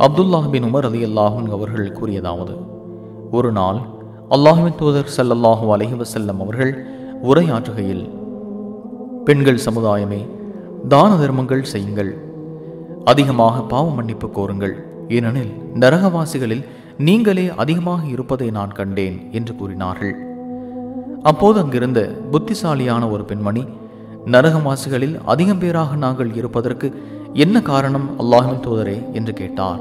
அப்துல்லாஹ் பின் Umar ரலியல்லாஹு அன்ஹு அவர்கள் கூறியதாவது, ஒரு நாள் அல்லாஹ்வின் தூதர் ஸல்லல்லாஹு அலைஹி வஸல்லம் அவர்கள் உரையாற்றுகையில், பெண்கள் சமுதாயமே, தான தர்மங்கள் செய்யுங்கள், அதிகமாக பாவ மன்னிப்பு கோருங்கள், ஏனெனில் நரகவாசிகளில் நீங்களே அதிகமாக இருப்பதை நான் கண்டேன் என்று கூறினார்கள். அப்போது அங்கிருந்த புத்திசாலியான ஒரு பெண்மணி, நரகவாசிகளில் அதிகம் பேராக நாங்கள் இருப்பதற்கு என்ன காரணம் அல்லாஹ்வின் தூதரே என்று கேட்டார்.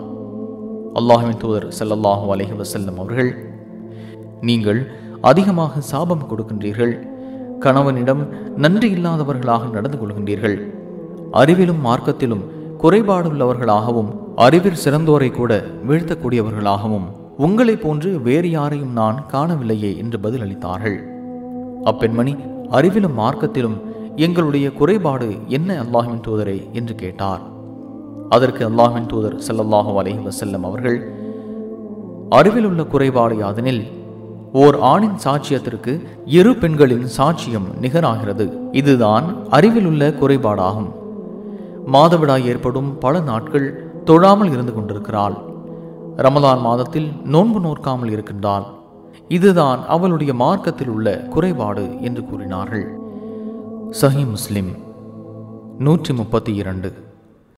அல்லாஹ்வின் தூதர் ஸல்லல்லாஹு அலைஹி வஸல்லம் அவர்கள், நீங்கள் அதிகமாக சாபம் கொடுக்கின்றீர்கள், கணவனிடம் நன்றி இல்லாதவர்களாக நடந்து கொள்கின்றீர்கள், அறிவிலும் மார்க்கத்திலும் குறைபாடுள்ளவர்களாகவும் அறிவில் சிறந்தோரை கூட வீழ்த்தக்கூடியவர்களாகவும் உங்களை போன்று வேறு யாரையும் நான் காணவில்லையே என்று பதிலளித்தார்கள். அப்பெண்மணி, அறிவிலும் மார்க்கத்திலும் எங்களுடைய குறைபாடு என்ன அல்லாஹ்வின் தூதரே என்று கேட்டார். அதற்கு அல்லாஹ்வின் தூதர் ஸல்லல்லாஹு அலைஹி வஸல்லம் அவர்கள், அறிவில் உள்ள குறைபாடு யாதெனில், ஓர் ஆணின் சாட்சியத்திற்கு இரு பெண்களின் சாட்சியம் நிகராகிறது. இதுதான் அறிவில் உள்ள குறைபாடாகும். மாதவிடாய் ஏற்படும் பல நாட்கள் தொழாமல் இருந்து கொண்டிருக்கிறாள். ரமலான் மாதத்தில் நோன்பு நோற்காமல் இருக்கின்றாள். இதுதான் அவளுடைய மார்க்கத்தில் உள்ள குறைபாடு என்று கூறினார்கள். சஹீஹ் முஸ்லிம் 132.